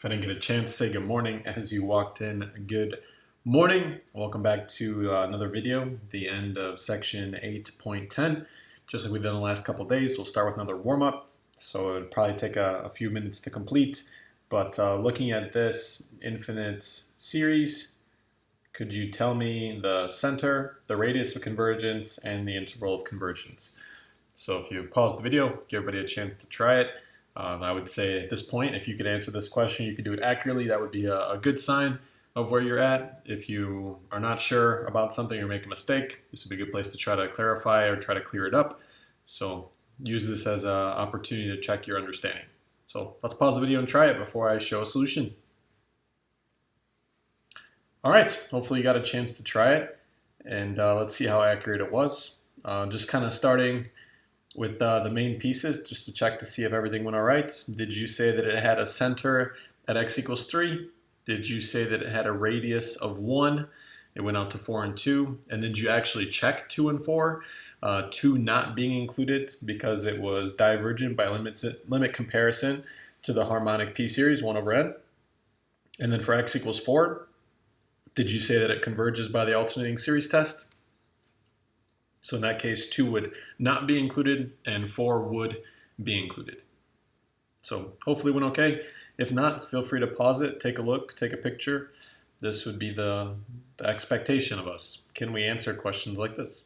If I didn't get a chance to say good morning as you walked in, good morning. Welcome back to another video, the end of section 8.10. Just like we did in the last couple days, we'll start with another warm-up. So it'll probably take a few minutes to complete. But looking at this infinite series, could you tell me the center, the radius of convergence, and the interval of convergence? So if you pause the video, give everybody a chance to try it. I would say at this point, if you could answer this question, you could do it accurately. That would be a good sign of where you're at. If you are not sure about something or make a mistake, this would be a good place to try to clarify or try to clear it up. So use this as an opportunity to check your understanding. So let's pause the video and try it before I show a solution. All right, hopefully you got a chance to try it, and let's see how accurate it was. Just kind of starting with the main pieces, just to check to see if everything went all right. Did you say that it had a center at x equals 3? Did you say that it had a radius of 1? It went out to 4 and 2. And did you actually check 2 and 4? 2 not being included because it was divergent by limit comparison to the harmonic p-series, 1 over n. And then for x equals 4, did you say that it converges by the alternating series test? So in that case, 2 would not be included and 4 would be included. So hopefully it went okay. If not, feel free to pause it, take a look, take a picture. This would be the expectation of us. Can we answer questions like this?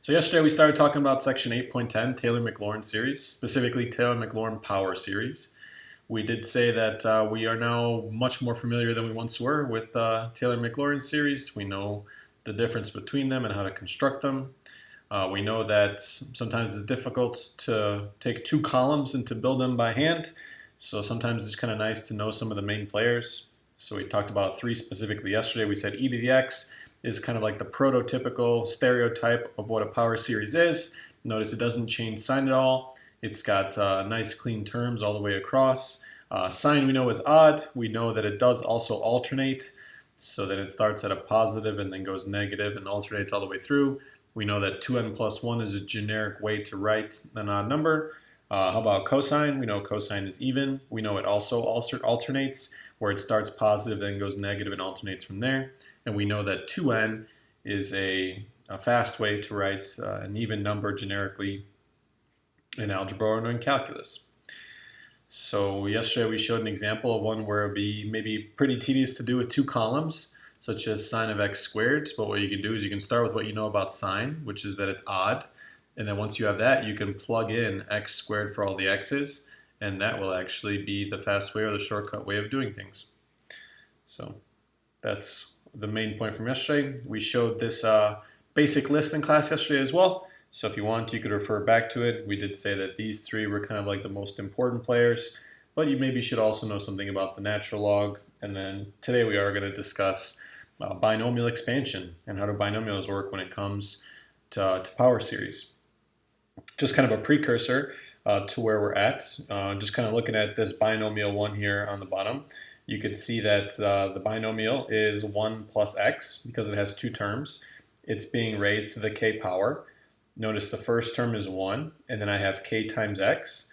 So yesterday we started talking about section 8.10, Taylor-Maclaurin series, specifically Taylor-Maclaurin power series. We did say that we are now much more familiar than we once were with Taylor-Maclaurin series. We know the difference between them and how to construct them. We know that sometimes it's difficult to take 2 columns and to build them by hand. So sometimes it's kind of nice to know some of the main players. So we talked about 3 specifically yesterday. We said e to the x is kind of like the prototypical stereotype of what a power series is. Notice it doesn't change sign at all. It's got nice clean terms all the way across. Sign we know is odd. We know that it does also alternate. So that it starts at a positive and then goes negative and alternates all the way through. We know that 2n plus 1 is a generic way to write an odd number. How about cosine? We know cosine is even. We know it also alternates, where it starts positive, then goes negative and alternates from there. And we know that 2n is a fast way to write an even number generically in algebra or in calculus. So yesterday we showed an example of one where it would be maybe pretty tedious to do with 2 columns, such as sine of x squared. But what you can do is you can start with what you know about sine, which is that it's odd. And then once you have that, you can plug in x squared for all the x's, and that will actually be the fast way or the shortcut way of doing things. So that's the main point from yesterday. We showed this basic list in class yesterday as well. So if you want, you could refer back to it. We did say that these 3 were kind of like the most important players, but you maybe should also know something about the natural log. And then today we are going to discuss binomial expansion and how do binomials work when it comes to power series. Just kind of a precursor to where we're at. Just kind of looking at this binomial 1 here on the bottom, you could see that the binomial is 1 plus x because it has 2 terms. It's being raised to the k power. Notice the first term is 1, and then I have k times x.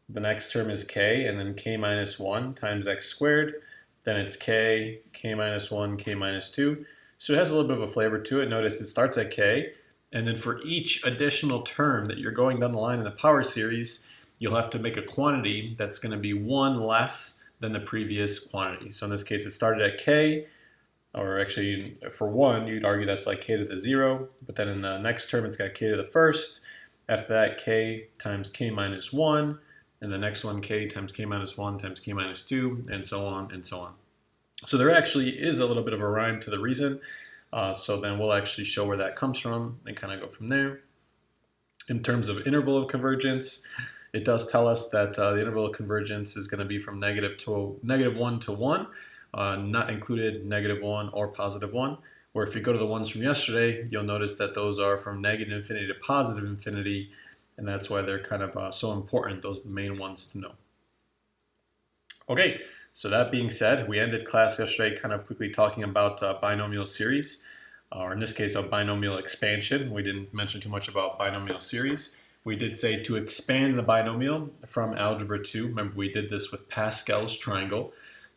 The next term is k, and then k minus 1 times x squared. Then it's k, k minus 1, k minus 2. So it has a little bit of a flavor to it. Notice it starts at k, and then for each additional term that you're going down the line in the power series, you'll have to make a quantity that's going to be 1 less than the previous quantity. So in this case, it started at k, or actually for 1, you'd argue that's like k to the 0, but then in the next term it's got k to the first. After that, k times k minus 1, and the next one k times k minus 1 times k minus 2, and so on and so on. So there actually is a little bit of a rhyme to the reason, so then we'll actually show where that comes from and kind of go from there. In terms of interval of convergence, it does tell us that the interval of convergence is going to be from -1 to 1. Not included -1 or +1, where if you go to the ones from yesterday, you'll notice that those are from -infinity to +infinity, and that's why they're kind of so important. Those are the main ones to know. Okay, so that being said, we ended class yesterday kind of quickly talking about binomial series, or in this case, a binomial expansion. We didn't mention too much about binomial series. we did say to expand the binomial from algebra 2. Remember, we did this with Pascal's triangle.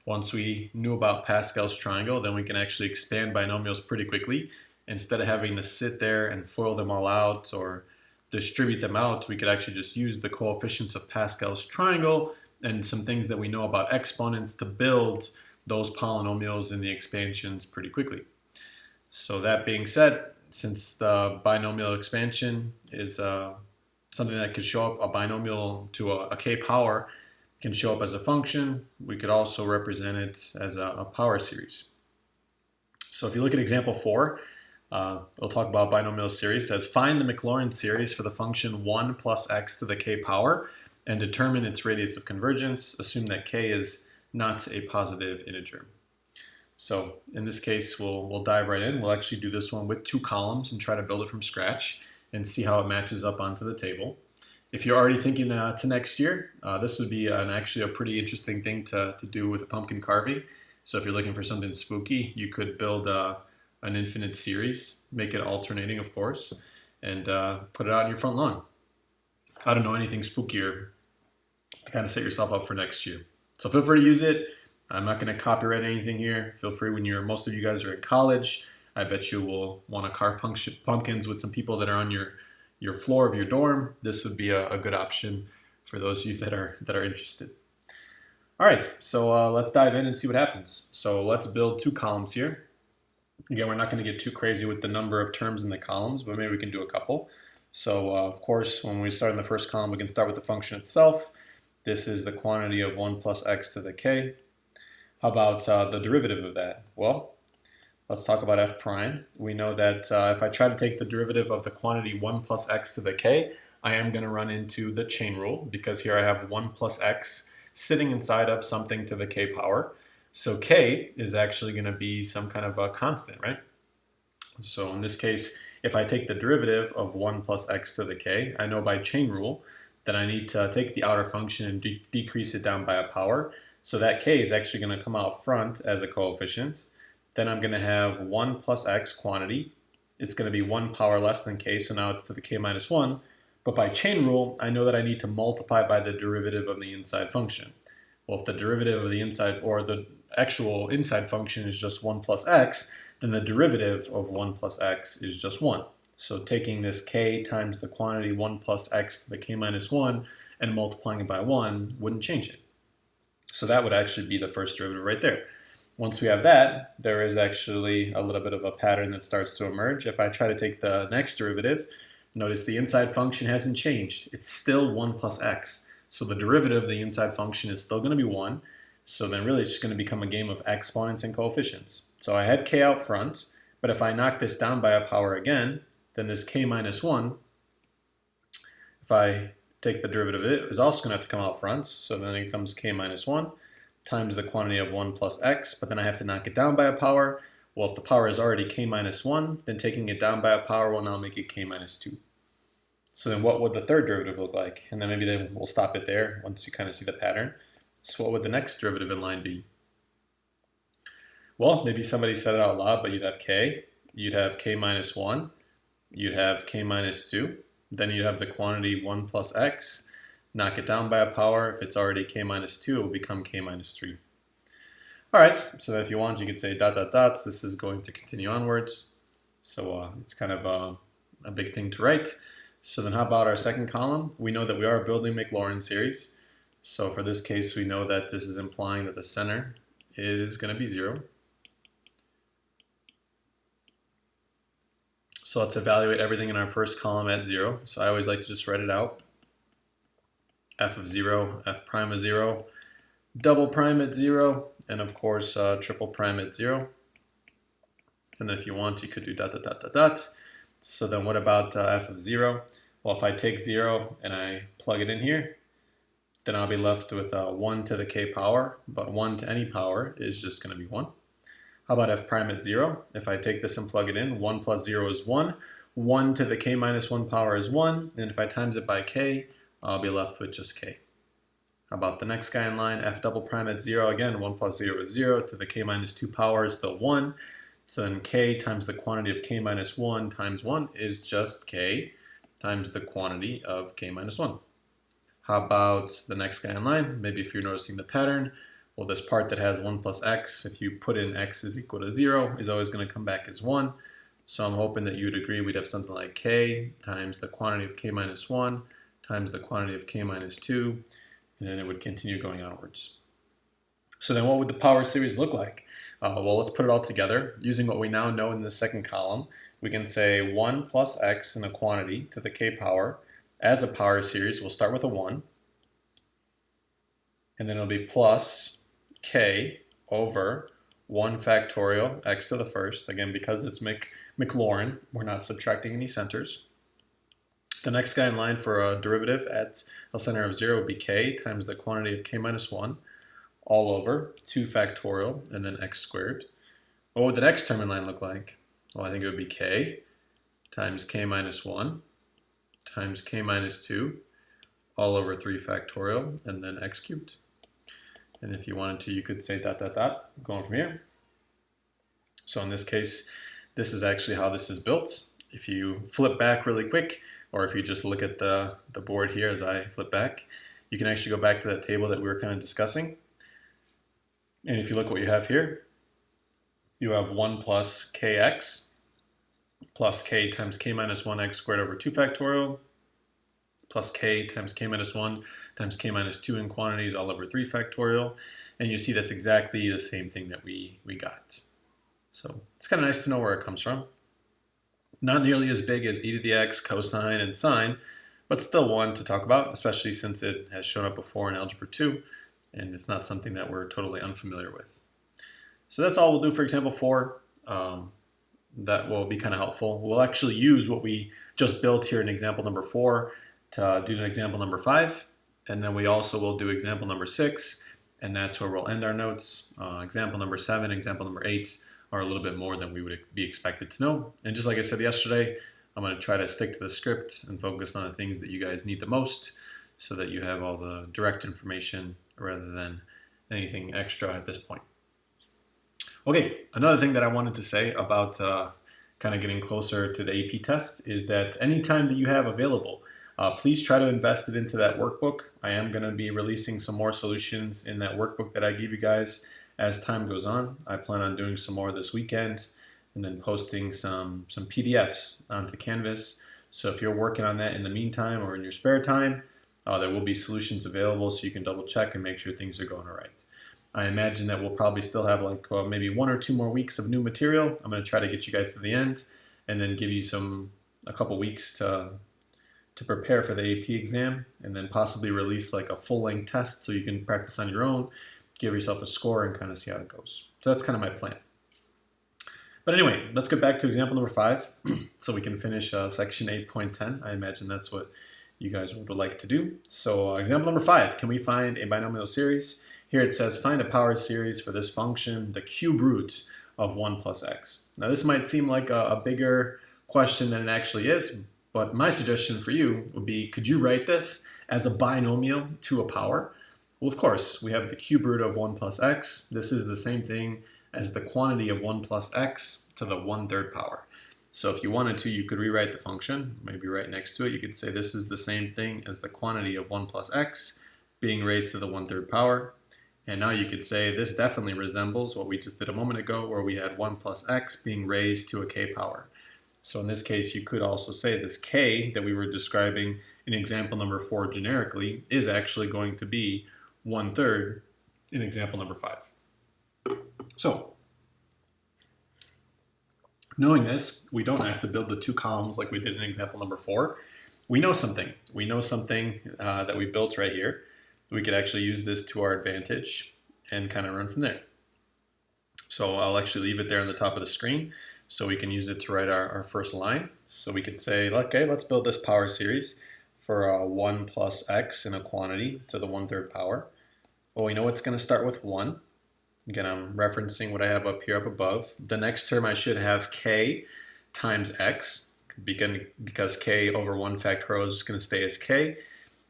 Once we knew about Pascal's triangle, then we can actually expand binomials pretty quickly. Instead of having to sit there and FOIL them all out or distribute them out, we could actually just use the coefficients of Pascal's triangle and some things that we know about exponents to build those polynomials in the expansions pretty quickly. So that being said, since the binomial expansion is something that could show up, a binomial to a k power can show up as a function, we could also represent it as a power series. So if you look at example 4, we'll talk about binomial series. It says find the Maclaurin series for the function 1 plus x to the k power and determine its radius of convergence. Assume that k is not a positive integer. So in this case, we'll dive right in. We'll actually do this one with 2 columns and try to build it from scratch and see how it matches up onto the table. If you're already thinking to next year, this would be actually a pretty interesting thing to do with a pumpkin carving. So if you're looking for something spooky, you could build an infinite series, make it alternating, of course, and put it out on your front lawn. I don't know anything spookier to kind of set yourself up for next year. So feel free to use it. I'm not going to copyright anything here. Feel free when most of you guys are in college. I bet you will want to carve pumpkins with some people that are on your floor of your dorm. This would be a good option for those of you that are interested. All right, so let's dive in and see what happens. So let's build 2 columns here. Again, we're not going to get too crazy with the number of terms in the columns, but maybe we can do a couple. So of course, when we start in the first column, we can start with the function itself. This is the quantity of 1 plus x to the k. How about the derivative of that? Well, let's talk about f prime. We know that if I try to take the derivative of the quantity 1 plus x to the k, I am going to run into the chain rule because here I have 1 plus x sitting inside of something to the k power. So k is actually going to be some kind of a constant, right? So in this case, if I take the derivative of 1 plus x to the k, I know by chain rule that I need to take the outer function and decrease it down by a power. So that k is actually going to come out front as a coefficient. Then I'm going to have 1 plus x quantity. It's going to be 1 power less than k, so now it's to the k minus 1. But by chain rule, I know that I need to multiply by the derivative of the inside function. Well, if the derivative of the inside, or the actual inside function is just 1 plus x, then the derivative of 1 plus x is just 1. So taking this k times the quantity 1 plus x to the k minus 1 and multiplying it by 1 wouldn't change it. So that would actually be the first derivative right there. Once we have that, there is actually a little bit of a pattern that starts to emerge. If I try to take the next derivative, notice the inside function hasn't changed. It's still 1 plus x. So the derivative of the inside function is still going to be 1. So then really it's just going to become a game of exponents and coefficients. So I had k out front, but if I knock this down by a power again, then this k minus 1, if I take the derivative of it, is also going to have to come out front. So then it becomes k minus 1 times the quantity of 1 plus x, but then I have to knock it down by a power. Well, if the power is already k minus 1, then taking it down by a power will now make it k minus 2. So then what would the third derivative look like? And then maybe then we'll stop it there once you kind of see the pattern. So what would the next derivative in line be? Well, maybe somebody said it out loud, but you'd have k. You'd have k minus 1. You'd have k minus 2. Then you'd have the quantity 1 plus x. Knock it down by a power. If it's already k minus 2, it will become k minus 3. All right, so if you want, you could say dot, dot, dots. This is going to continue onwards. So it's kind of a big thing to write. So then how about our second column? We know that we are building Maclaurin series. So for this case, we know that this is implying that the center is going to be 0. So let's evaluate everything in our first column at 0. So I always like to just write it out. F of 0, f prime of 0, double prime at 0, and of course triple prime at 0. And then if you want, you could do dot, dot, dot, dot, dot. So then what about f of 0? Well, if I take 0 and I plug it in here, then I'll be left with 1 to the k power, but 1 to any power is just going to be 1. How about f prime at 0? If I take this and plug it in, 1 plus 0 is 1. 1 to the k minus 1 power is 1. And if I times it by k, I'll be left with just k. How about the next guy in line, f double prime at 0? Again, 1 plus 0 is 0. To the k minus 2 power is still 1. So then k times the quantity of k minus 1 times 1 is just k. times the quantity of k minus 1. How about the next guy in line? Maybe if you're noticing the pattern, well, this part that has 1 plus x, if you put in x is equal to 0, is always going to come back as 1. So I'm hoping that you would agree we'd have something like k times the quantity of k minus 1 times the quantity of k minus 2, and then it would continue going onwards. So then what would the power series look like? Well, let's put it all together. Using what we now know in the second column, we can say 1 plus x in a quantity to the k power. As a power series, we'll start with a 1, and then it'll be plus k over 1 factorial x to the first. Again, because it's Maclaurin, we're not subtracting any centers. The next guy in line for a derivative at a center of 0 would be k times the quantity of k minus 1 all over 2 factorial and then x squared. What would the next term in line look like? Well, I think it would be k times k minus 1 times k minus 2 all over 3 factorial and then x cubed. And if you wanted to, you could say dot, dot, dot, going from here. So in this case, this is actually how this is built. If you flip back really quick, or if you just look at the board here as I flip back, you can actually go back to that table that we were kind of discussing. And if you look what you have here, you have 1 plus kx plus k times k minus 1x squared over 2 factorial plus k times k minus 1 times k minus 2 in quantities all over 3 factorial. And you see that's exactly the same thing that we got. So it's kind of nice to know where it comes from. Not nearly as big as e to the x, cosine, and sine, but still one to talk about, especially since it has shown up before in Algebra 2, and it's not something that we're totally unfamiliar with. So that's all we'll do for example 4. That will be kind of helpful. We'll actually use what we just built here in example number 4 to do an example number 5, and then we also will do example number 6, and that's where we'll end our notes. Example number 7, example number 8 are a little bit more than we would be expected to know. And just like I said yesterday, I'm going to try to stick to the script and focus on the things that you guys need the most so that you have all the direct information rather than anything extra at this point. Okay, another thing that I wanted to say about kind of getting closer to the AP test is that anytime that you have available, please try to invest it into that workbook. I am going to be releasing some more solutions in that workbook that I gave you guys as time goes on. I plan on doing some more this weekend and then posting some PDFs onto Canvas. So if you're working on that in the meantime or in your spare time, there will be solutions available so you can double check and make sure things are going all right. I imagine that we'll probably still have like maybe 1 or 2 more weeks of new material. I'm going to try to get you guys to the end and then give you a couple weeks to prepare for the AP exam, and then possibly release like a full-length test so you can practice on your own, give yourself a score, and kind of see how it goes. So that's kind of my plan. But anyway, let's get back to example number 5 so we can finish section 8.10. I imagine that's what you guys would like to do. So example number 5, can we find a binomial series? Here it says find a power series for this function, the cube root of 1 plus x. Now this might seem like a bigger question than it actually is, but my suggestion for you would be, could you write this as a binomial to a power? Well, of course, we have the cube root of 1 plus x. This is the same thing as the quantity of 1 plus x to the 1/3 power. So if you wanted to, you could rewrite the function, maybe right next to it. You could say this is the same thing as the quantity of 1 plus x being raised to the 1/3 power. And now you could say this definitely resembles what we just did a moment ago, where we had 1 plus x being raised to a k power. So in this case, you could also say this k that we were describing in example number 4 generically is actually going to be 1/3 in example number 5. So knowing this, we don't have to build the 2 columns like we did in example number 4. We know something. We know something that we built right here. We could actually use this to our advantage and kind of run from there. So I'll actually leave it there on the top of the screen so we can use it to write our first line. So we could say, okay, let's build this power series for 1 plus x in a quantity to the 1/3 power. Well, we know it's going to start with 1. Again, I'm referencing what I have up here up above. The next term I should have k times x, because k over 1 factorial is just going to stay as k.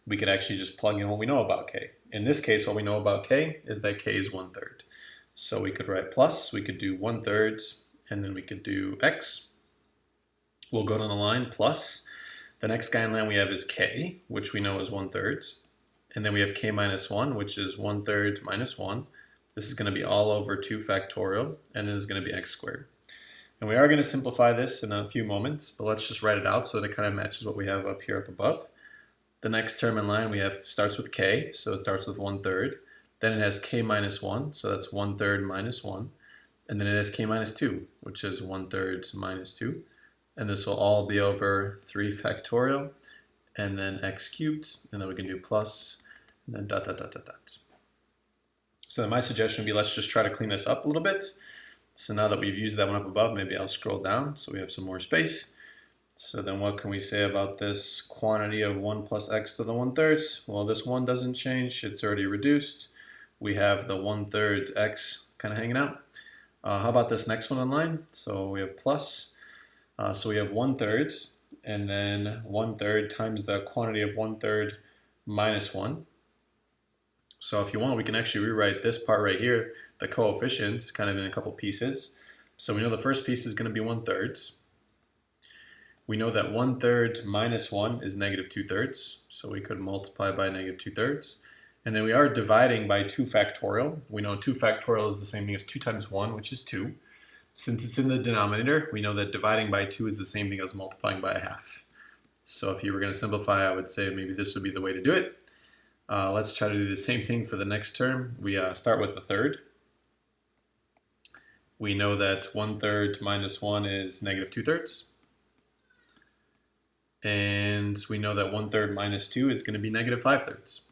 We could actually just plug in what we know about k. In this case, what we know about k is that k is 1/3. So we could write plus, we could do 1/3, and then we could do x. We'll go down the line plus. The next guy in line we have is k, which we know is 1/3. And then we have k minus 1, which is 1/3 minus 1. This is going to be all over 2 factorial, and then it's going to be x squared. And we are going to simplify this in a few moments, but let's just write it out so that it kind of matches what we have up here up above. The next term in line we have starts with k, so it starts with 1/3. Then it has k minus 1, so that's 1/3 minus 1. And then it has k minus 2, which is 1/3 minus 2. And this will all be over 3 factorial, and then x cubed, and then we can do plus, and then dot, dot, dot, dot, dot. So my suggestion would be let's just try to clean this up a little bit. So now that we've used that one up above, maybe I'll scroll down so we have some more space. So then what can we say about this quantity of 1 plus x to the 1/3? Well, this 1 doesn't change. It's already reduced. We have the 1/3 x kind of hanging out. How about this next one in line? So we have plus. So we have 1/3, and then 1/3 times the quantity of 1/3 minus 1. So if you want, we can actually rewrite this part right here, the coefficients, kind of in a couple pieces. So we know the first piece is going to be 1/3. We know that 1/3 minus 1 is negative 2/3, so we could multiply by negative 2/3. And then we are dividing by 2 factorial. We know 2 factorial is the same thing as 2 times 1, which is 2. Since it's in the denominator, we know that dividing by 2 is the same thing as multiplying by a half. So if you were going to simplify, I would say maybe this would be the way to do it. Let's try to do the same thing for the next term. We start with a third. We know that 1/3 minus 1 is negative 2/3. And we know that 1/3 minus 2 is going to be negative 5/3.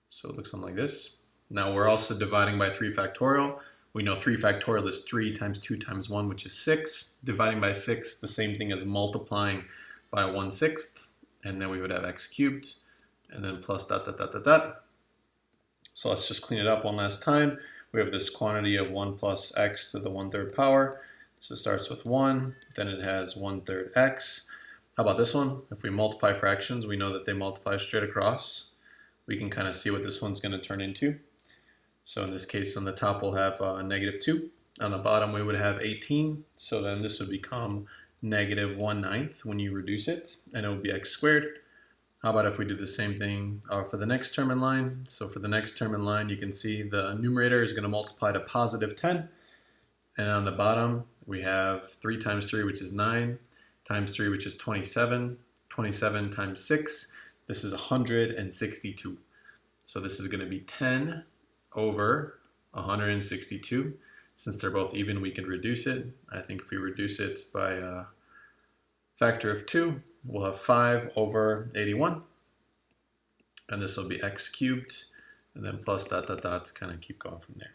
So it looks something like this. Now we're also dividing by 3 factorial. We know 3 factorial is 3 times 2 times 1, which is 6. Dividing by 6, the same thing as multiplying by 1/6. And then we would have x cubed, and then plus dot, dot, dot, dot, dot. So let's just clean it up one last time. We have this quantity of 1 plus x to the 1/3 power. So it starts with 1, then it has 1/3 x. How about this one? If we multiply fractions, we know that they multiply straight across. We can kind of see what this one's going to turn into. So in this case, on the top we'll have negative 2. On the bottom we would have 18. So then this would become negative 1/9 when you reduce it, and it would be x squared. How about if we do the same thing for the next term in line? So for the next term in line, you can see the numerator is going to multiply to positive 10. And on the bottom, we have 3 times 3, which is 9, times 3, which is 27, 27 times 6. This is 162. So this is going to be 10 over 162. Since they're both even, we can reduce it. I think if we reduce it by a factor of 2, we'll have 5 over 81. And this will be x cubed, and then plus dot, dot, dot, kind of keep going from there.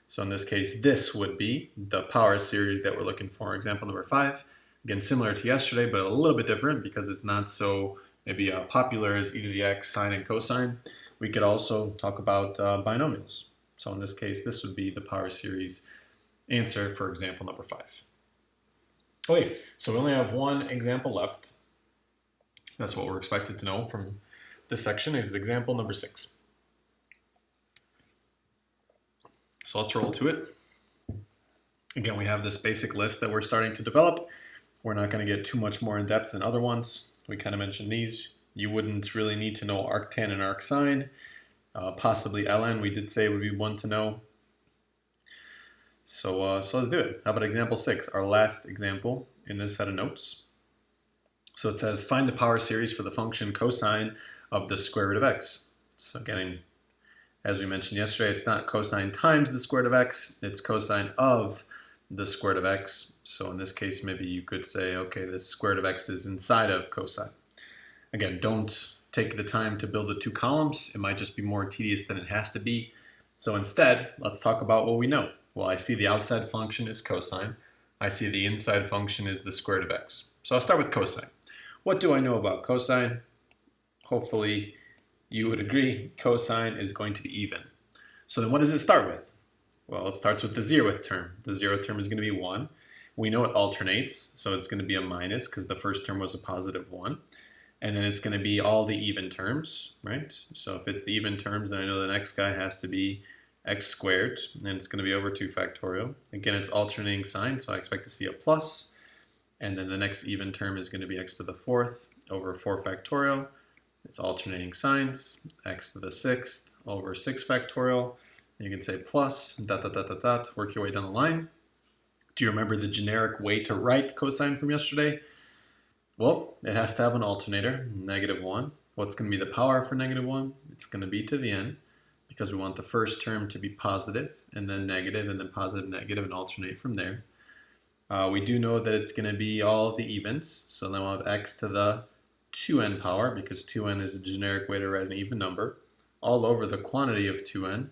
So in this case, this would be the power series that we're looking for. Example number 5. Again, similar to yesterday, but a little bit different because it's not so maybe popular as e to the x, sine and cosine. We could also talk about binomials. So in this case, this would be the power series answer for example number 5. Okay, so we only have one example left. That's what we're expected to know from this section is example number 6. So let's roll to it. Again, we have this basic list that we're starting to develop. We're not going to get too much more in depth than other ones. We kind of mentioned these. You wouldn't really need to know arctan and arcsine. Possibly ln, we did say would be one to know. So let's do it. How about example 6, our last example in this set of notes. So it says, find the power series for the function cosine of the square root of x. So again, as we mentioned yesterday, it's not cosine times the square root of x, it's cosine of the square root of x. So in this case, maybe you could say, okay, the square root of x is inside of cosine. Again, don't take the time to build the 2 columns. It might just be more tedious than it has to be. So instead, let's talk about what we know. Well, I see the outside function is cosine. I see the inside function is the square root of x. So I'll start with cosine. What do I know about cosine? Hopefully you would agree cosine is going to be even. So then what does it start with? Well, it starts with the 0th term. The 0th term is going to be 1. We know it alternates, so it's going to be a minus because the first term was a positive 1. And then it's going to be all the even terms, right? So if it's the even terms, then I know the next guy has to be x squared, and it's going to be over 2 factorial. Again, it's alternating sign, so I expect to see a plus. And then the next even term is going to be x to the fourth over 4 factorial. It's alternating signs, x to the sixth over 6 factorial. You can say plus, dot, dot, dot, dot, dot, work your way down the line. Do you remember the generic way to write cosine from yesterday? Well, it has to have an alternator, -1. What's going to be the power for -1? It's going to be to the n, because we want the first term to be positive, and then negative, and then positive, negative, and alternate from there. We do know that it's going to be all of the evens, so then we'll have x to the 2n power, because 2n is a generic way to write an even number, all over the quantity of 2n,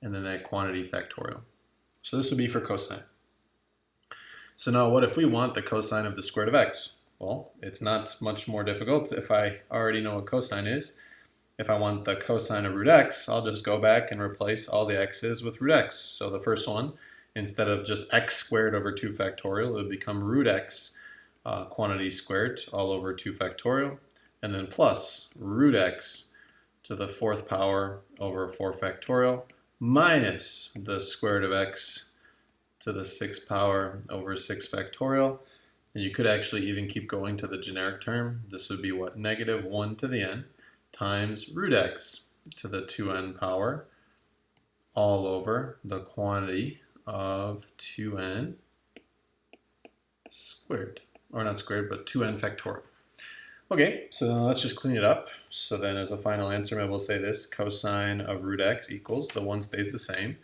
and then that quantity factorial. So this would be for cosine. So now what if we want the cosine of the square root of x? Well, it's not much more difficult if I already know what cosine is. If I want the cosine of root x, I'll just go back and replace all the x's with root x. So the first one, instead of just x squared over 2 factorial, it would become root x quantity squared all over 2 factorial, and then plus root x to the 4th power over 4 factorial minus the square root of x to the 6th power over 6 factorial. And you could actually even keep going to the generic term. This would be what? -1 to the n times root x to the 2n power all over the quantity of 2n squared. Or not squared, but 2n factorial. Okay, so then let's just clean it up. So then as a final answer, maybe we'll say this: cosine of root x equals, the one stays the same.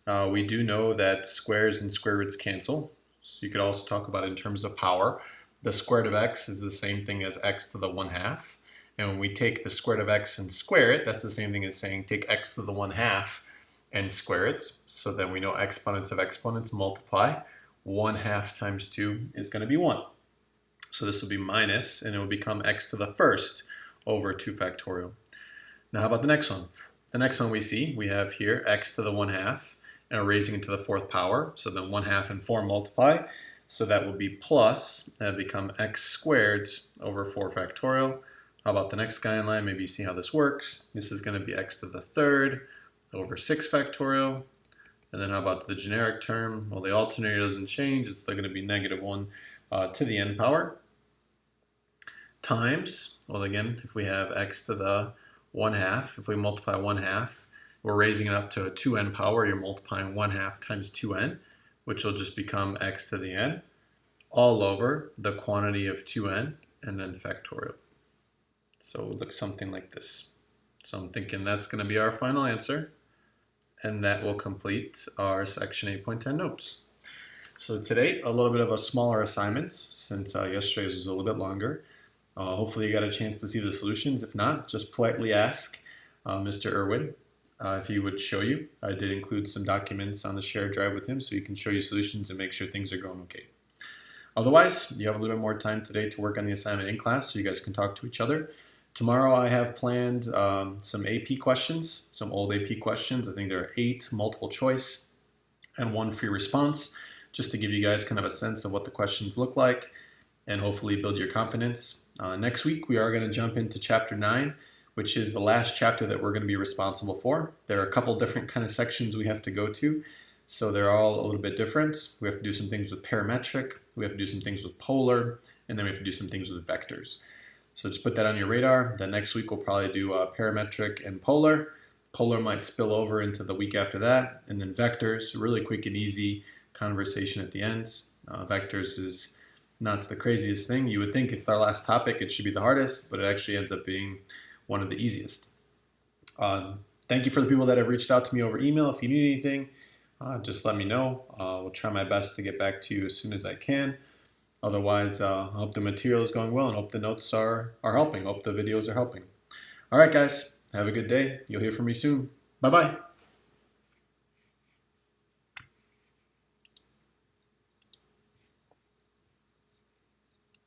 We do know that squares and square roots cancel. So you could also talk about it in terms of power. The square root of x is the same thing as x to the 1/2. And when we take the square root of x and square it, that's the same thing as saying take x to the 1/2 and square it. So then we know exponents of exponents multiply. 1/2 times 2 is going to be 1. So this will be minus, and it will become x to the first over 2 factorial. Now how about the next one? The next one we have here x to the 1/2. And we're raising it to the 4th power, so then 1/2 and 4 multiply, so that will be plus, that become x squared over 4 factorial. How about the next guy in line? Maybe you see how this works. This is going to be x to the 3rd over 6 factorial. And then how about the generic term? Well, the alternator doesn't change, it's still going to be -1 to the n power times, well again, if we have x to the 1/2, if we multiply 1/2, we're raising it up to a 2n power. You're multiplying 1/2 times 2n, which will just become x to the n, all over the quantity of 2n, and then factorial. So it will look something like this. So I'm thinking that's going to be our final answer, and that will complete our section 8.10 notes. So today, a little bit of a smaller assignment, since yesterday's was a little bit longer. Hopefully you got a chance to see the solutions. If not, just politely ask Mr. Irwin if he would show you. I did include some documents on the shared drive with him so he can show you solutions and make sure things are going okay. Otherwise, you have a little bit more time today to work on the assignment in class so you guys can talk to each other. Tomorrow I have planned some AP questions, some old AP questions. I think there are 8 multiple choice and 1 free response, just to give you guys kind of a sense of what the questions look like and hopefully build your confidence. Next week we are going to jump into chapter 9, which is the last chapter that we're going to be responsible for. There are a couple different kind of sections we have to go to, so they're all a little bit different. We have to do some things with parametric, we have to do some things with polar, and then we have to do some things with vectors. So just put that on your radar. Then next week we'll probably do parametric and polar. Polar might spill over into the week after that, and then vectors, really quick and easy conversation at the end. Vectors is not the craziest thing. You would think it's our last topic, it should be the hardest, but it actually ends up being one of the easiest. Thank you for the people that have reached out to me over email. If you need anything, just let me know. We'll try my best to get back to you as soon as I can. Otherwise, I hope the material is going well and hope the notes are helping. Hope the videos are helping. All right, guys, have a good day. You'll hear from me soon. Bye-bye.